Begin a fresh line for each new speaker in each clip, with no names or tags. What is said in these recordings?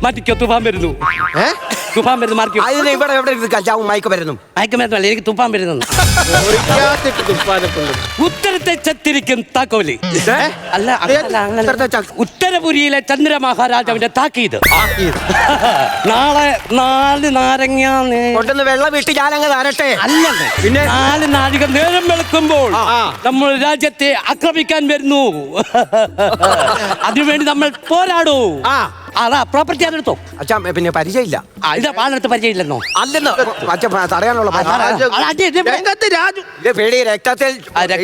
മാറ്റിക്കോ, തുപ്പാൻ വരുന്നു. തുപ്പാൻ വരുന്നു, മാറിക്കോ.
ഇവിടെ എവിടെ കഞ്ചാവും മയക്കുമരുന്നും
മയക്കുമരുന്നല്ല, എനിക്ക് തുപ്പാൻ വരുന്നു. ഉത്തരത്തെ ചത്തിരിക്കും താക്കോലി. അല്ല, ഉത്തരപുരിയിലെ ചന്ദ്ര മഹാരാജാവിന്റെ താക്കീത്. നാളെ 4 നാരങ്ങ
വെള്ളം വീട്ടി ഞാനങ്ങ് തരട്ടെ.
അല്ലെന്ന്, പിന്നെ 4 നാഴിക നേരം വെളുക്കുമ്പോൾ നമ്മൾ രാജ്യത്തെ ആക്രമിക്കാൻ വരുന്നു. അതിനുവേണ്ടി നമ്മൾ പോരാടൂ. അതാ പ്രോപ്പർട്ടി അതെടുത്തോ.
അച്ഛാ പിന്നെ പരിചയമില്ല.
ഇതാ പാലെടുത്ത് പരിചയമില്ലെന്നോ?
അല്ലെന്ന് അച്ഛ തടയാനുള്ള പേടി രക്തത്തിൽ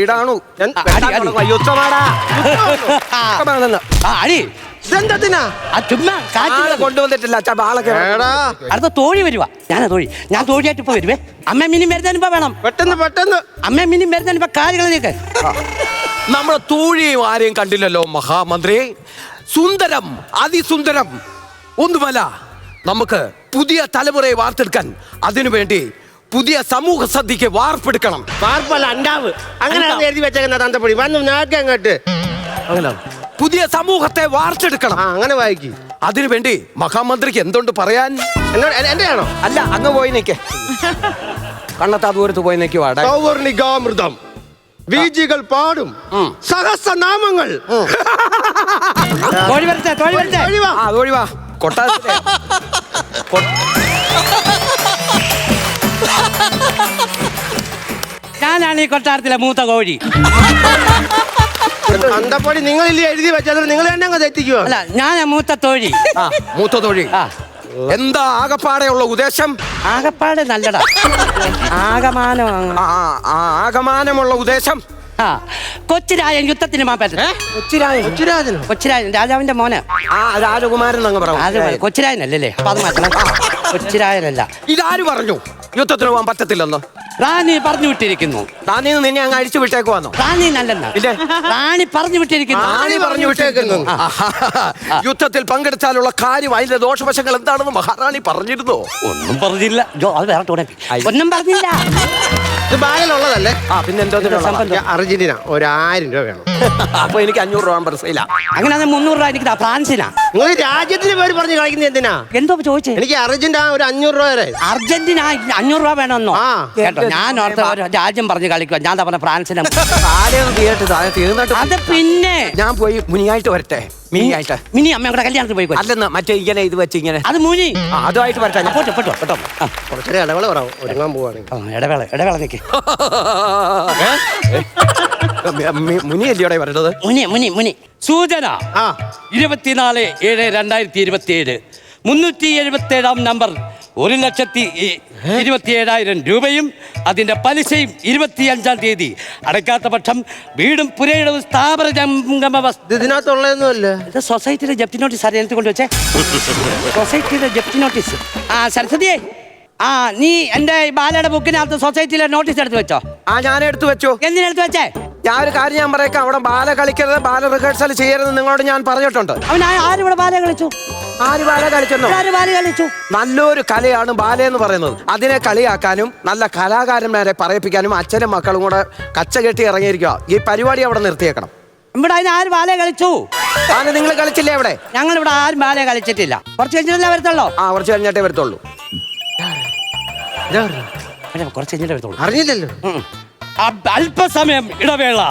ഇടാണു. കൊണ്ടുവന്നിട്ടില്ല അച്ഛാ. ബാളൊക്കെ
അടുത്ത തോഴി വരുവാ. ഞാൻ തോഴിയായിട്ട് ഇപ്പൊ വരുവേ. അമ്മ മിനിയും വരുന്നതിനിപ്പോ വേണം. പെട്ടെന്ന് അമ്മ മിനിയും വരുന്നതിനിപ്പോ കാര്യങ്ങളിലേക്ക്.
നമ്മളെ തോഴിയും ആരെയും കണ്ടില്ലല്ലോ മഹാമന്ത്രി. സുന്ദരം, അതിസുന്ദരം ഒന്നുമല്ല. നമുക്ക് പുതിയ തലമുറയെ വാർത്തെടുക്കാൻ അതിനുവേണ്ടി പുതിയ സമൂഹ സദ്യക്ക് വാർപ്പെടുക്കണം.
വാർപ്പല്ല, അണ്ടാവ്. അങ്ങനെ എഴുതി വെച്ചേക്കുന്ന തന്തപ്പൊടി വന്നു അങ്ങോട്ട്.
പുതിയ സമൂഹത്തെ വാർത്തെടുക്കണം.
അങ്ങനെ വായിക്കും.
അതിനുവേണ്ടി മഹാമന്ത്രിക്ക് എന്തുണ്ട് പറയാൻ?
എന്റെയാണോ?
അല്ല, അങ്ങ് പോയി നിൽക്കേ. കണ്ണത്താ ദൂരത്ത് പോയി
നിൽക്കുവാടാമൃതം ബീജികൾ പാടും സഹസ്രനാമങ്ങൾ.
ഞാനാണ് ഈ കൊട്ടാരത്തിലെ മൂത്ത കോഴി.
അന്തപ്പൊടി നിങ്ങളില്ലേ എഴുതി വെച്ചാൽ നിങ്ങൾ തന്നെ അങ്ങ് തെറ്റിക്കുവോ?
അല്ല, ഞാൻ മൂത്ത തോഴി.
മൂത്ത തോഴി എന്താ ആകപ്പാടെയുള്ള ഉദ്ദേശം?
ആകപ്പാട് നല്ലടാ.
ആകമാനമുള്ള ഉദ്ദേശം
കൊച്ചിരായൻ യുദ്ധത്തിന് കൊച്ചിരായൻ രാജാവിന്റെ മോന്.
രാജകുമാരൻ
കൊച്ചിരായനല്ലേ? അപ്പൊ അത് മാറ്റണം. കൊച്ചിരായനല്ല.
ഇതാര് പറഞ്ഞു യുദ്ധത്തിന് പോകാൻ പറ്റത്തില്ലെന്ന്?
റാണി പറഞ്ഞു വിട്ടിരിക്കുന്നു.
റാണി നിന്നെ അങ്ങ് അഴിച്ചു വിട്ടേക്ക് വന്നു.
റാണി നല്ലെന്ന്. റാണി പറഞ്ഞു വിട്ടിരിക്കുന്നു.
യുദ്ധത്തിൽ പങ്കെടുത്താലുള്ള കാര്യം അതിന്റെ ദോഷവശങ്ങൾ എന്താണെന്ന് മഹാറാണി പറഞ്ഞിരുന്നോ?
ഒന്നും പറഞ്ഞില്ല. അത് വേറെ ഒന്നും പറഞ്ഞില്ല.
ഇത് ബാലനുള്ളതല്ലേ?
പിന്നെ എന്തോ
അർജന്റീന 1000 രൂപ വേണം.
അപ്പൊ എനിക്ക് 500 രൂപ മനസ്സിലാ.
അങ്ങനെ 300 രൂപ എനിക്ക് ഫ്രാൻസിനാ.
നിങ്ങൾ രാജ്യത്തിന് പേര് പറഞ്ഞ് കളിക്കുന്നത് എന്തിനാ?
എന്തോ ചോദിച്ചേ?
എനിക്ക് അർജന്റീന ഒരു 500 രൂപ വരെ.
അർജന്റീന 500 രൂപ വേണമെന്നോ? കേട്ടോ, ഞാൻ ഓർത്ത രാജ്യം പറഞ്ഞ് കളിക്കുക. ഞാൻ പറഞ്ഞ ഫ്രാൻസിനെ. അത് പിന്നെ
ഞാൻ പോയി മുനിയായിട്ട് വരട്ടെ.
മിനി അമ്മയുടെ കല്യാണത്തിന് പോയി.
അല്ലെന്ന് മറ്റേ ഇങ്ങനെ ഇത് വെച്ച് ഇങ്ങനെ.
അത് മുനി.
അതുമായിട്ട് വരട്ടെ.
കുറച്ചൊരു ഇടവേള പറയാം. ഒരുങ്ങാൻ പോവാണെങ്കിൽ
ഇടവേള നിൽക്കേ.
മുനിയല്ലേ വരേണ്ടത്?
മുനി. സൂചന 24/7/2027 377 നമ്പർ 1,27,000 രൂപയും അതിന്റെ പലിശയും 25-ാം തീയതി അടയ്ക്കാത്ത പക്ഷം വീടും പുരയിടവും സ്ഥാപന
ഇതിനകത്തുള്ളതൊന്നുമല്ല.
ഇത് സൊസൈറ്റിയുടെ ജപ്തി നോട്ടീസ് അറിയാൻ കൊണ്ടുവച്ചേ. സൊസൈറ്റിയുടെ ജപ്തി നോട്ടീസ്. സരസ്വതിയെ, നീ എന്റെ ബാലയുടെ ബുക്കിനകത്ത് സൊസൈറ്റിയിലെ നോട്ടീസ് എടുത്ത് വെച്ചോ?
ഞാൻ എടുത്തു വെച്ചു.
എന്തിനെടുത്ത് വെച്ചേ?
ഞാൻ ഒരു കാര്യം ഞാൻ പറയേക്കാം. അവിടെ ബാല കളിക്കരുത്, ബാല റിഹേഴ്സൽ ചെയ്യരുത് നിങ്ങളോട് ഞാൻ പറഞ്ഞിട്ടുണ്ട്.
ആരിവിടെ ബാല കളിച്ചു?
ആര് ബാല കളിച്ചു? നല്ലൊരു കലയാണ് ബാല എന്ന് പറയുന്നത്. അതിനെ കളിയാക്കാനും നല്ല കലാകാരന്മാരെ പറയിപ്പിക്കാനും അച്ഛനും മക്കളും കൂടെ കച്ച കെട്ടി ഇറങ്ങിയിരിക്കുക. ഈ പരിപാടി അവിടെ നിർത്തിയേക്കണം.
ഇവിടെ അതിന് ആര് ബാല കളിച്ചു?
നിങ്ങൾ കളിച്ചില്ലേ അവിടെ?
ഞങ്ങൾ ഇവിടെ ആരും ബാല കളിച്ചിട്ടില്ല. കുറച്ച് കഴിഞ്ഞിട്ടല്ലേ വരത്തുള്ളൂ.
കുറച്ച് കഴിഞ്ഞിട്ടേ വരത്തുള്ളൂ.
കുറച്ച് കഴിഞ്ഞിട്ടേ വരത്തുള്ളൂ.
അറിഞ്ഞില്ലല്ലോ.
അല്പസമയം ഇടവേള.